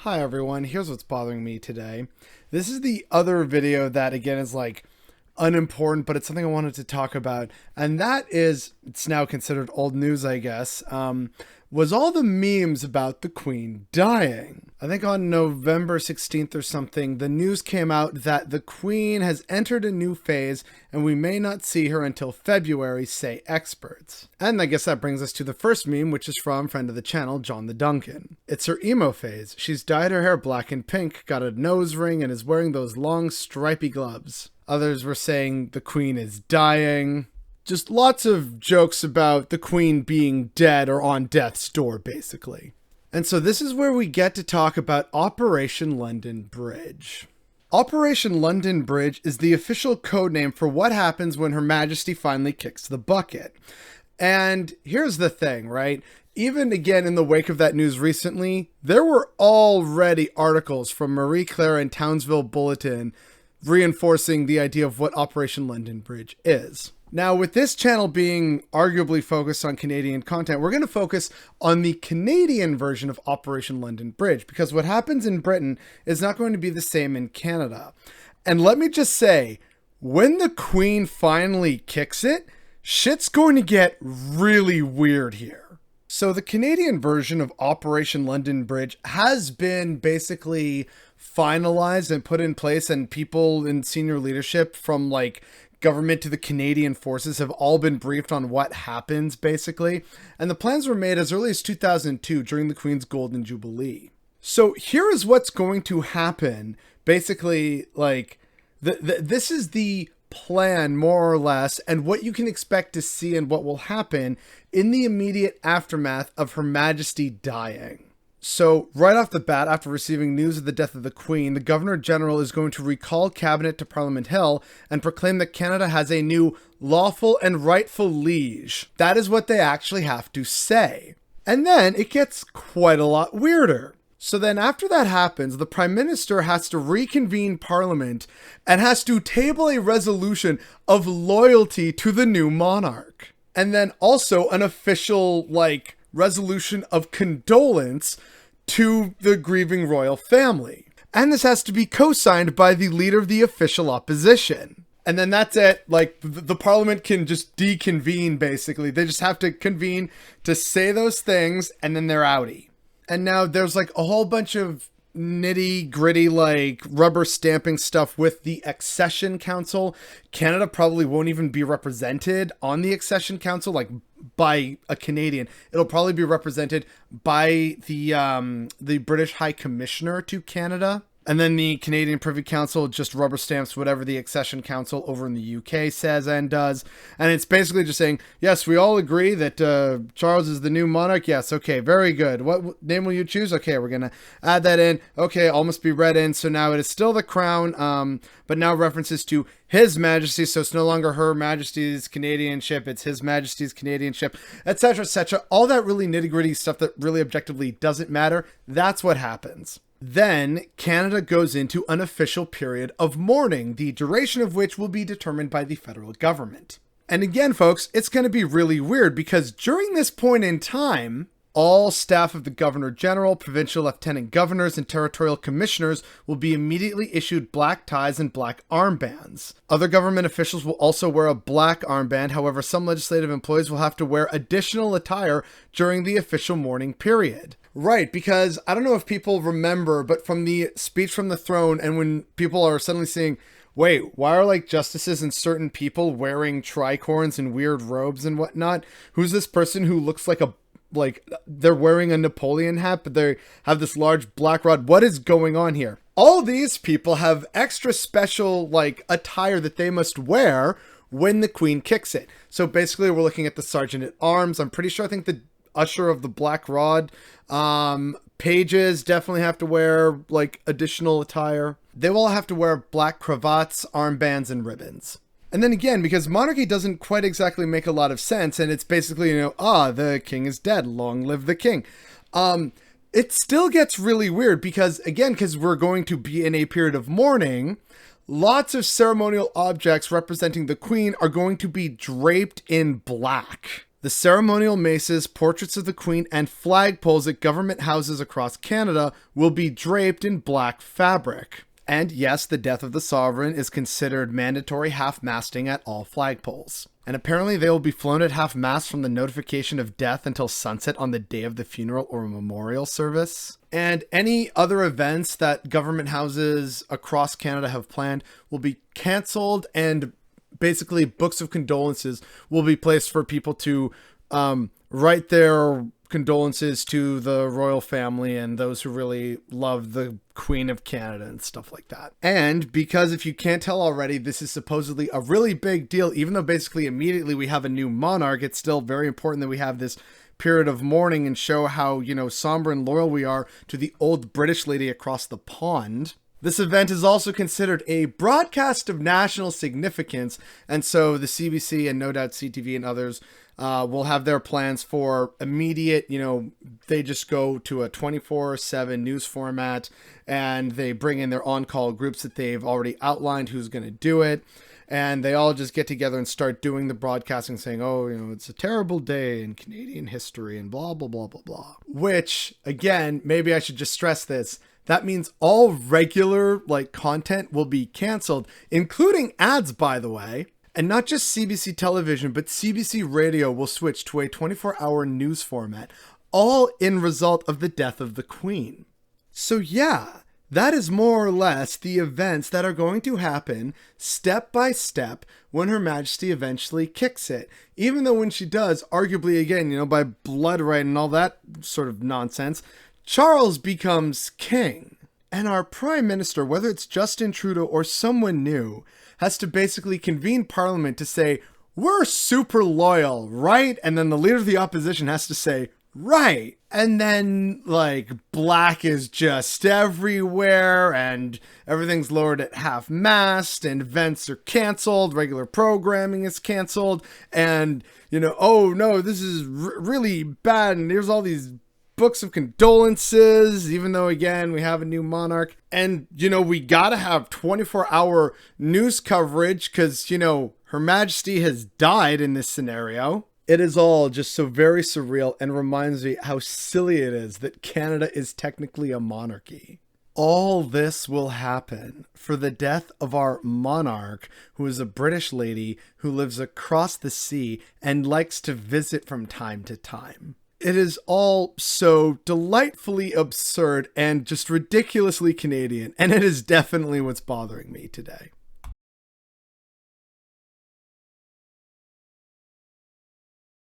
Hi everyone, here's what's bothering me today. This is the other video that again is like unimportant, but it's something I wanted to talk about. And that is, it's now considered old news, I guess, was all the memes about the Queen dying. I think on November 16th or something, the news came out that the Queen has entered a new phase and we may not see her until February, say experts. And I guess that brings us to the first meme, which is from friend of the channel, John the Duncan. It's her emo phase. She's dyed her hair black and pink, got a nose ring, and is wearing those long stripy gloves. Others were saying the Queen is dying. Just lots of jokes about the Queen being dead or on death's door, basically. And so this is where we get to talk about Operation London Bridge. Operation London Bridge is the official code name for what happens when Her Majesty finally kicks the bucket. And here's the thing, right? Even again in the wake of that news recently, there were already articles from Marie Claire and Townsville Bulletin reinforcing the idea of what Operation London Bridge is. Now, with this channel being arguably focused on Canadian content, we're going to focus on the Canadian version of Operation London Bridge, because what happens in Britain is not going to be the same in Canada. And let me just say, when the Queen finally kicks it, shit's going to get really weird here. So the Canadian version of Operation London Bridge has been basically finalized and put in place, and people in senior leadership from like government to the Canadian forces have all been briefed on what happens, basically. And the plans were made as early as 2002 during the Queen's Golden Jubilee. So here is what's going to happen. Basically, like, this is the plan, more or less, and what you can expect to see and what will happen in the immediate aftermath of Her Majesty dying. So, right off the bat, after receiving news of the death of the Queen, the Governor-General is going to recall Cabinet to Parliament Hill and proclaim that Canada has a new lawful and rightful liege. That is what they actually have to say. And then it gets quite a lot weirder. So then after that happens, the Prime Minister has to reconvene Parliament and has to table a resolution of loyalty to the new monarch. And then also an official, resolution of condolence to the grieving royal family. And this has to be co-signed by the leader of the official opposition. And then that's it. Like, the parliament can just deconvene, basically. They just have to convene to say those things, and then they're outie. And now there's like a whole bunch of nitty gritty, like rubber stamping stuff with the Accession Council. Canada probably won't even be represented on the Accession Council, like by a Canadian. It'll probably be represented by the British High Commissioner to Canada. And then the Canadian Privy Council just rubber stamps whatever the Accession Council over in the UK says and does. And it's basically just saying, yes, we all agree that Charles is the new monarch. Yes, okay, very good. What name will you choose? Okay, we're going to add that in. Okay, all must be read in. So now it is still the Crown, but now references to His Majesty. So it's no longer Her Majesty's Canadianship. It's His Majesty's Canadianship, etc., etc. All that really nitty-gritty stuff that really objectively doesn't matter. That's what happens. Then Canada goes into an official period of mourning, the duration of which will be determined by the federal government. And again, folks, it's going to be really weird because during this point in time, all staff of the Governor-General, provincial lieutenant governors, and territorial commissioners will be immediately issued black ties and black armbands. Other government officials will also wear a black armband. However, some legislative employees will have to wear additional attire during the official mourning period. Right, because I don't know if people remember, but from the speech from the throne, and when people are suddenly saying, wait, why are like justices and certain people wearing tricorns and weird robes and whatnot? Who's this person who looks like they're wearing a Napoleon hat, but they have this large black rod? What is going on here? All these people have extra special attire that they must wear when the Queen kicks it. So basically we're looking at the Sergeant at Arms. I'm pretty sure, I think the Usher of the Black Rod. Pages definitely have to wear additional attire. They will all have to wear black cravats, armbands, and ribbons. And then again, because monarchy doesn't quite exactly make a lot of sense, and it's basically, the king is dead, long live the king. It still gets really weird because we're going to be in a period of mourning. Lots of ceremonial objects representing the Queen are going to be draped in black. The ceremonial maces, portraits of the Queen, and flagpoles at government houses across Canada will be draped in black fabric. And yes, the death of the sovereign is considered mandatory half-masting at all flagpoles. And apparently they will be flown at half-mast from the notification of death until sunset on the day of the funeral or memorial service. And any other events that government houses across Canada have planned will be cancelled, and basically books of condolences will be placed for people to write their condolences to the royal family and those who really love the Queen of Canada and stuff like that. And because if you can't tell already, this is supposedly a really big deal, even though basically immediately we have a new monarch, it's still very important that we have this period of mourning and show how, you know, somber and loyal we are to the old British lady across the pond. This event is also considered a broadcast of national significance, and so the CBC and no doubt CTV and others will have their plans for immediate, you know, they just go to a 24/7 news format, and they bring in their on-call groups that they've already outlined who's going to do it, and they all just get together and start doing the broadcasting, saying, oh, you know, it's a terrible day in Canadian history and blah, blah, blah, blah, blah. Which, again, maybe I should just stress this. That means all regular content will be canceled, including ads, by the way. And not just CBC television, but CBC radio will switch to a 24-hour news format, all in result of the death of the Queen. So yeah, that is more or less the events that are going to happen step by step when Her Majesty eventually kicks it. Even though when she does, arguably again, you know, by blood right and all that sort of nonsense, Charles becomes king. And our prime minister, whether it's Justin Trudeau or someone new, has to basically convene parliament to say, we're super loyal, right? And then the leader of the opposition has to say, right. And then black is just everywhere and everything's lowered at half-mast and events are canceled, regular programming is canceled, and, you know, oh no, this is really bad, and here's all these books of condolences, even though again we have a new monarch. And you know, we gotta have 24-hour news coverage because, you know, Her Majesty has died in this scenario. It is all just so very surreal and reminds me how silly it is that Canada is technically a monarchy. All this will happen for the death of our monarch, who is a British lady who lives across the sea and likes to visit from time to time. It is all so delightfully absurd and just ridiculously Canadian, and it is definitely what's bothering me today.